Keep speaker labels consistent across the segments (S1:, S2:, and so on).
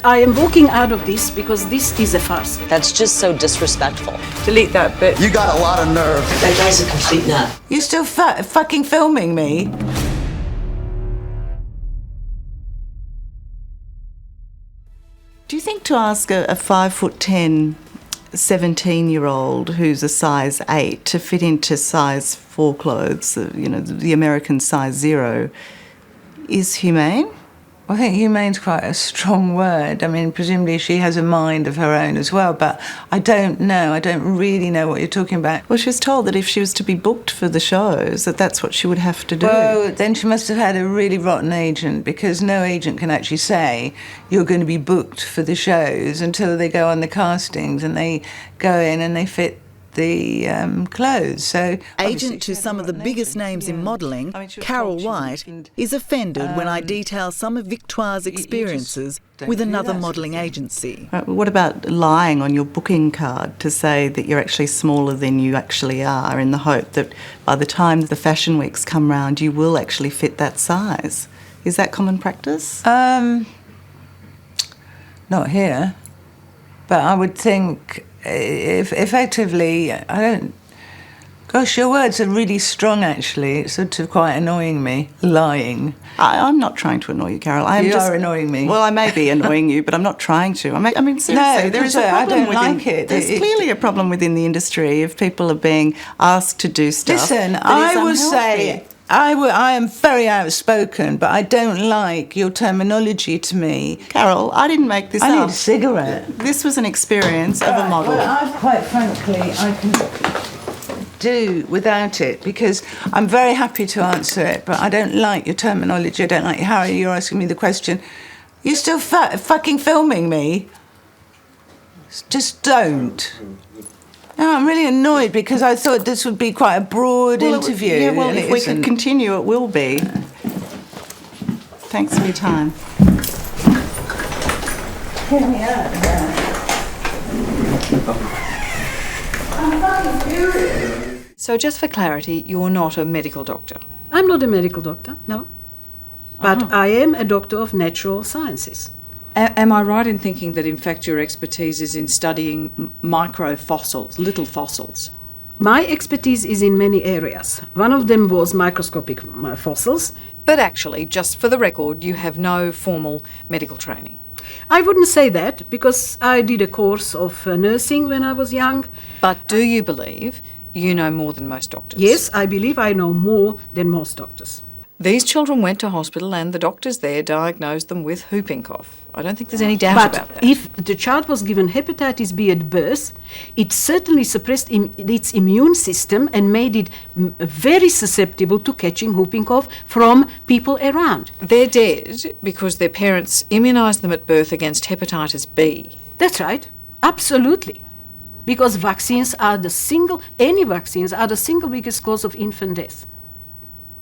S1: I am walking out of this because this is a farce.
S2: That's just so disrespectful.
S3: Delete that bit.
S4: You got a lot of nerve.
S2: That guy's a complete nut.
S3: You're still fucking filming me? Do you think to ask a 5'10", 17-year-old who's a size 8 to fit into size 4 clothes, the American size 0, is humane? I think humane's quite a strong word. I mean, presumably she has a mind of her own as well, but I don't know. I don't really know what you're talking about. Well, she was told that if she was to be booked for the shows, that's what she would have to do. Well, then she must have had a really rotten agent, because no agent can actually say you're going to be booked for the shows until they go on the castings and they go in and they fit the clothes. So
S5: agent to some of the biggest names in modelling, Carol White, is offended when I detail some of Victoire's experiences with another modelling agency.
S3: What about lying on your booking card to say that you're actually smaller than you actually are, in the hope that by the time the fashion weeks come round you will actually fit that size? Is that common practice? Not here, but I would think if effectively, I don't... Gosh, your words are really strong, actually. It's sort of quite annoying me, lying. I'm not trying to annoy you, Carol. You are annoying me. Well, I may be annoying you, but I'm not trying to. I mean, seriously,
S5: no,
S3: there is a problem. I don't like it. There's clearly a problem within the industry if people are being asked to do stuff. Listen, I will say... I am very outspoken, but I don't like your terminology to me. Carol, I didn't make this up. I need a cigarette. This was an experience of a model. Well, quite frankly, I can do without it, because I'm very happy to answer it, but I don't like your terminology. I don't like how you're asking me the question. You're still fucking filming me? Just don't. No, I'm really annoyed because I thought this would be quite a broad interview. Yeah, well, if we can continue, it will be. Thanks for your time. Get me out of there. I'm fucking furious.
S6: So just for clarity, you're not a medical doctor?
S1: I'm not a medical doctor, no. But I am a doctor of natural sciences.
S6: Am I right in thinking that, in fact, your expertise is in studying microfossils, little fossils?
S1: My expertise is in many areas. One of them was microscopic fossils.
S6: But actually, just for the record, you have no formal medical training.
S1: I wouldn't say that, because I did a course of nursing when I was young.
S6: But do you believe you know more than most doctors?
S1: Yes, I believe I know more than most doctors.
S6: These children went to hospital and the doctors there diagnosed them with whooping cough. I don't think there's any doubt about that.
S1: But if the child was given hepatitis B at birth, it certainly suppressed its immune system and made it very susceptible to catching whooping cough from people around.
S6: They're dead because their parents immunised them at birth against hepatitis B.
S1: That's right, absolutely. Because vaccines are any vaccines are the single biggest cause of infant death.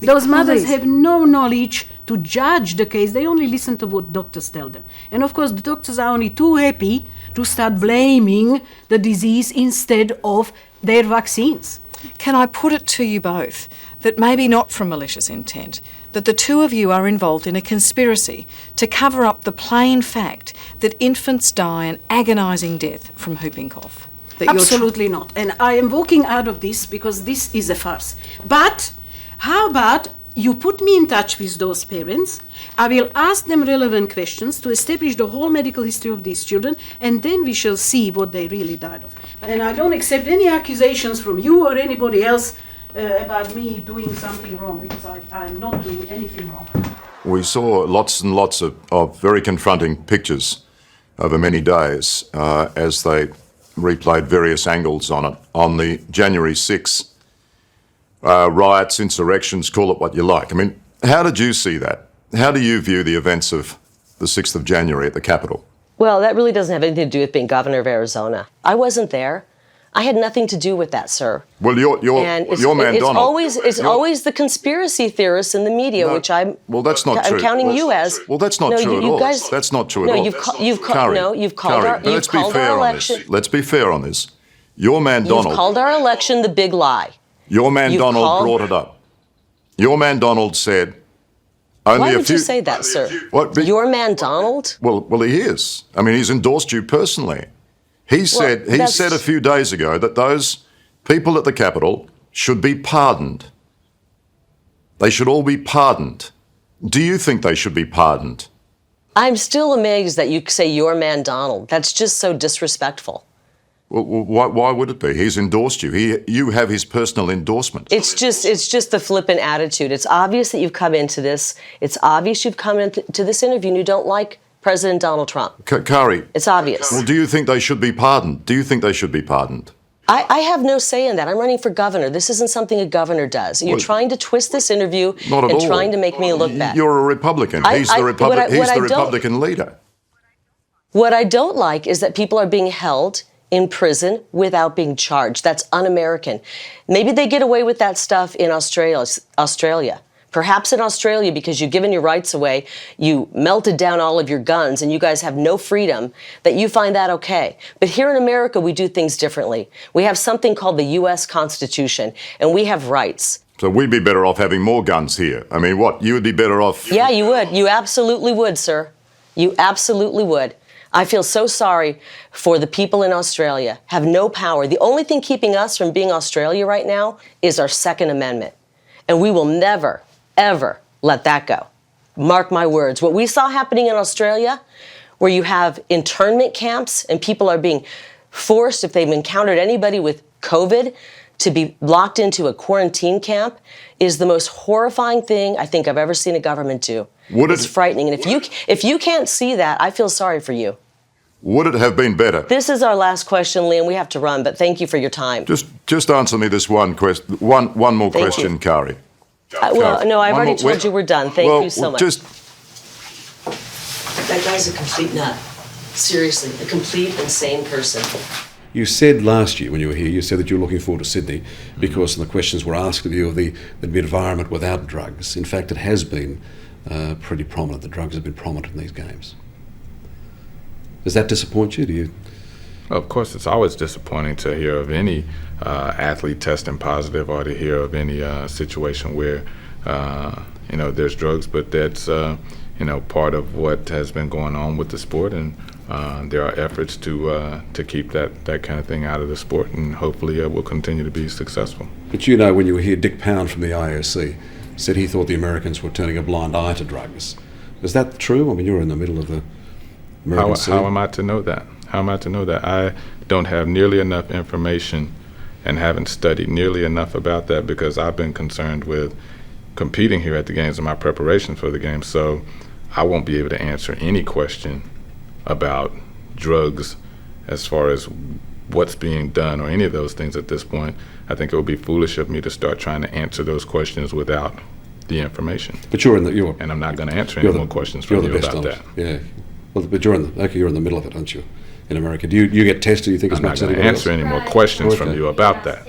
S1: Those mothers have no knowledge to judge the case. They only listen to what doctors tell them. And of course, the doctors are only too happy to start blaming the disease instead of their vaccines.
S6: Can I put it to you both that, maybe not from malicious intent, that the two of you are involved in a conspiracy to cover up the plain fact that infants die an agonising death from whooping cough?
S1: Absolutely not. And I am walking out of this because this is a farce. But how about you put me in touch with those parents? I will ask them relevant questions to establish the whole medical history of these children, and then we shall see what they really died of. And I don't accept any accusations from you or anybody else about me doing something wrong, because I'm not doing anything wrong.
S7: We saw lots and lots of very confronting pictures over many days as they replayed various angles on it. On the January 6th, riots, insurrections, call it what you like. I mean, how did you see that? How do you view the events of the 6th of January at the Capitol?
S2: Well, that really doesn't have anything to do with being governor of Arizona. I wasn't there. I had nothing to do with that, sir.
S7: Well, your man Donald.
S2: It's always the conspiracy theorists in the media, which I'm counting you as.
S7: Well, that's not true at all. That's not true at all.
S2: You've called our election.
S7: Let's be fair on this. Your man Donald.
S2: You've called our election the big lie.
S7: Your man Donald brought it up. Your man Donald said
S2: Why would you say that, sir?
S7: What?
S2: Your man Donald?
S7: Well, he is. I mean, he's endorsed you personally. He said a few days ago that those people at the Capitol should be pardoned. They should all be pardoned. Do you think they should be pardoned?
S2: I'm still amazed that you say your man Donald. That's just so disrespectful.
S7: Well, why would it be? He's endorsed you. You have his personal endorsement.
S2: It's just the flippant attitude. It's obvious that you've come into this. It's obvious you've come into this interview and you don't like President Donald Trump.
S7: Kari.
S2: It's obvious.
S7: Well, do you think they should be pardoned? Do you think they should be pardoned?
S2: I have no say in that. I'm running for governor. This isn't something a governor does. You're trying to twist this interview and trying to make me look bad.
S7: You're a Republican. He's the Republican leader.
S2: What I don't like is that people are being held in prison without being charged. That's un-American. Maybe they get away with that stuff in Australia. Perhaps in Australia, because you've given your rights away, you melted down all of your guns, and you guys have no freedom, that you find that okay. But here in America, we do things differently. We have something called the U.S. Constitution, and we have rights.
S7: So we'd be better off having more guns here. I mean, what? You would be better off...
S2: Yeah, you would. You absolutely would, sir. You absolutely would. I feel so sorry for the people in Australia, have no power. The only thing keeping us from being Australia right now is our Second Amendment. And we will never, ever let that go. Mark my words. What we saw happening in Australia, where you have internment camps and people are being forced, if they've encountered anybody with COVID, to be locked into a quarantine camp, is the most horrifying thing I think I've ever seen a government do. It's frightening. And if you can't see that, I feel sorry for you.
S7: Would it have been better?
S2: This is our last question, Liam. We have to run, but thank you for your time.
S7: Just answer me this one question. One more question, Kari.
S2: Well, no, I've already told you we're done. Thank you so much. That guy's a complete nut. Seriously, a complete insane person.
S4: You said last year when you were here, you said that you were looking forward to Sydney because the questions were asked of you of the environment without drugs. In fact, it has been pretty prominent. The drugs have been prominent in these games. Does that disappoint you? Do you?
S8: Well, of course, it's always disappointing to hear of any athlete testing positive or to hear of any situation where there's drugs. But that's part of what has been going on with the sport, and there are efforts to keep that kind of thing out of the sport, and hopefully we'll continue to be successful.
S4: But when you were here, Dick Pound from the IOC said he thought the Americans were turning a blind eye to drugs. Is that true? I mean, you're in the middle of the American scene.
S8: How am I to know that? How am I to know that? I don't have nearly enough information and haven't studied nearly enough about that because I've been concerned with competing here at the games and my preparation for the games. So I won't be able to answer any question about drugs as far as what's being done or any of those things at this point. I think it would be foolish of me to start trying to answer those questions without the information.
S4: But and
S8: I'm not going to answer any more questions from you about that.
S4: Yeah. Well, but you're in the middle of it, aren't you? In America, do you get tested? You think as much as anybody else?
S8: I'm not going to answer any more questions from you about that.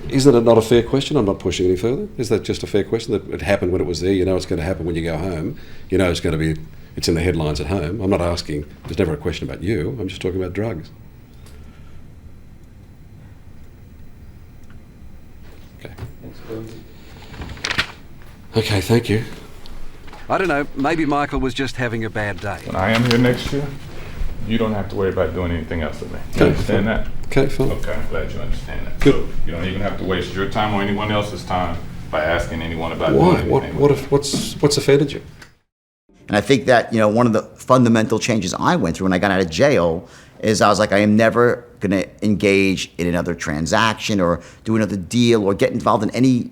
S4: Is that not a fair question? I'm not pushing any further. Is that just a fair question that it happened when it was there? You know it's going to happen when you go home. You know it's in the headlines at home. I'm not asking. There's never a question about you. I'm just talking about drugs. Okay. Okay. Thank you.
S9: I don't know, maybe Michael was just having a bad day.
S8: When I am here next year, you don't have to worry about doing anything else with me. You understand that?
S4: Okay, fine.
S8: Okay, I'm glad you understand that.
S4: Good.
S8: So you don't even have to waste your time or anyone else's time by asking anyone about
S4: Why?
S8: doing anything.
S4: What's offended you?
S10: And I think that, one of the fundamental changes I went through when I got out of jail is I was like, I am never going to engage in another transaction or do another deal or get involved in any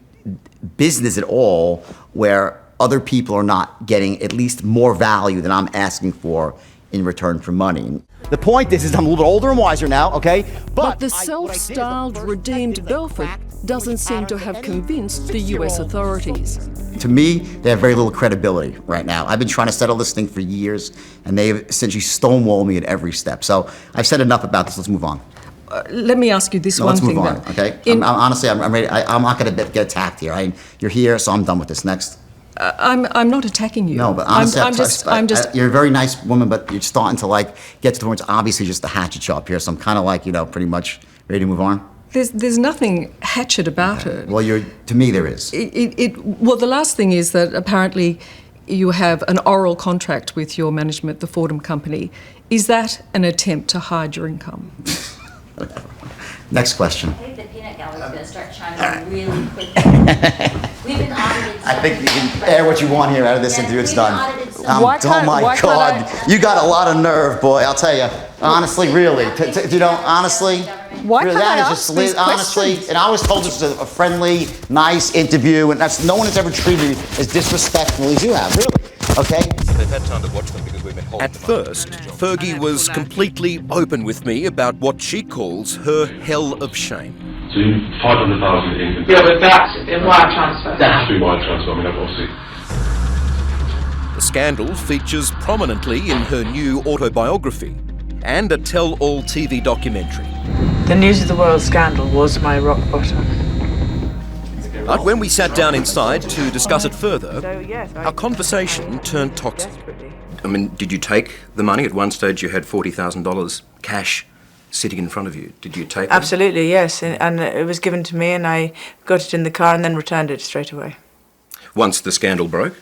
S10: business at all where other people are not getting at least more value than I'm asking for in return for money. The point is I'm a little bit older and wiser now, okay?
S11: But the self-styled redeemed Belfort doesn't seem to have convinced the US authorities.
S10: To me, they have very little credibility right now. I've been trying to settle this thing for years, and they've essentially stonewalled me at every step. So I've said enough about this. Let's move on.
S11: Let me ask you this one thing.
S10: Let's move on, okay? Honestly, I'm ready. I'm not going to get attacked here. You're here, so I'm done with this. Next.
S11: I'm not attacking you.
S10: No, but honestly,
S11: I'm just.
S10: You're a very nice woman, but you're starting to get to the point. It's obviously just a hatchet job here. So I'm kind of pretty much ready to move on.
S11: There's nothing hatchet about it.
S10: Well, to me there is.
S11: Well, the last thing is that apparently you have an oral contract with your management, the Fordham Company. Is that an attempt to hide your income?
S10: Next question.
S12: I think the peanut gallery is going to start chiming in really quickly. We've been audited.
S10: I think you can air what you want here out of this interview. It's done. Oh my
S11: can't
S10: God, you got a lot of nerve, boy. I'll tell you. Honestly, really, honestly.
S5: Why
S10: really,
S5: can't I
S10: that is
S5: ask
S10: just
S5: these
S10: honestly,
S5: questions?
S10: and I was told this was a friendly, nice interview, and no one has ever treated me as disrespectful as you have, really. Okay?
S13: They've had time to watch them because we've been holding At first, Fergie was completely open with me about what she calls her hell of shame.
S14: So you 500,000 in.
S15: Yeah, but that's in wire transfer.
S14: That has to be wire transfer. I mean, obviously.
S13: The scandal features prominently in her new autobiography and a tell-all TV documentary.
S15: The News of the World scandal was my rock bottom.
S13: But when we sat down inside to discuss it further, our conversation turned toxic. I mean, did you take the money? At one stage you had $40,000 cash sitting in front of you. Did you take it?
S15: Absolutely, yes. And it was given to me and I got it in the car and then returned it straight away.
S13: Once the scandal broke?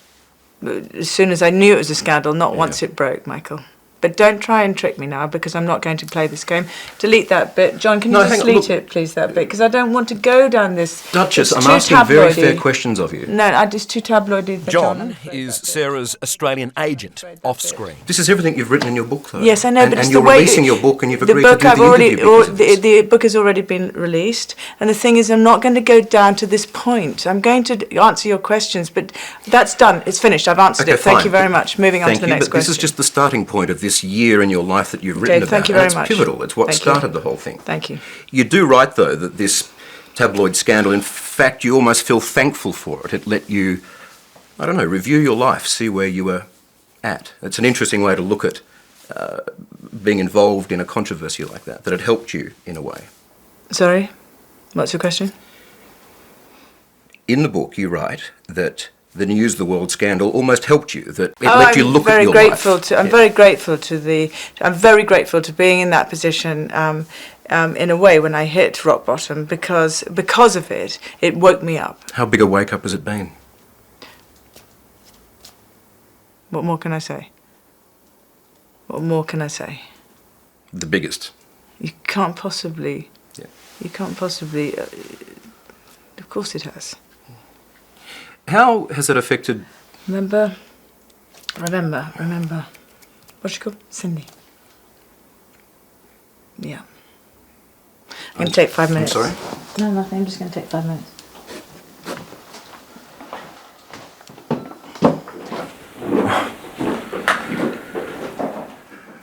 S15: As soon as I knew it was a scandal, not once it broke, Michael. But don't try and trick me now, because I'm not going to play this game. Delete that bit. John, can you just delete it, please, that bit? Because I don't want to go down this...
S13: Duchess, I'm asking very fair questions of you.
S15: No, I just too tabloidy.
S13: John is Sarah's Australian agent, off-screen. This is everything you've written in your book, though.
S15: Yes, I know, but it's
S13: the way... And you're releasing your book, and you've agreed to do the interview.
S15: The book has already been released, and the thing is, I'm not going to go down to this point. I'm going to answer your questions, but that's done. It's finished. I've answered it. Thank you very much. Moving on to the next question.
S13: This is just the starting point of this year in your life that you've written about.
S15: Thank you very
S13: much. It's pivotal. It's what started the whole thing.
S15: Thank you.
S13: You do write, though, that this tabloid scandal, in fact, you almost feel thankful for it. It let you, I don't know, review your life, see where you were at. It's an interesting way to look at being involved in a controversy like that it helped you in a way.
S15: Sorry? What's your question?
S13: In the book, you write that the News of the World scandal almost helped you, that it let you look at your life.
S15: I'm very grateful to being in that position in a way when I hit rock bottom, because of it, it woke me up.
S13: How big a wake up has it been?
S15: What more can I say? What more can I say?
S13: The biggest.
S15: You can't possibly. Yeah. You can't possibly. Of course it has.
S13: How has it affected...
S15: Remember. What's she called? Cindy. Yeah. I'm going to take 5 minutes.
S13: I'm sorry?
S15: No, nothing. I'm just going to take 5 minutes.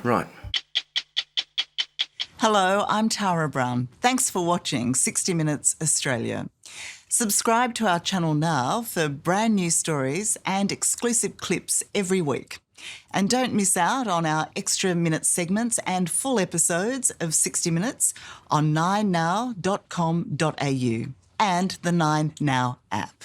S13: Right.
S3: Hello, I'm Tara Brown. Thanks for watching 60 Minutes Australia. Subscribe to our channel now for brand new stories and exclusive clips every week. And don't miss out on our extra minute segments and full episodes of 60 Minutes on 9now.com.au and the 9Now app.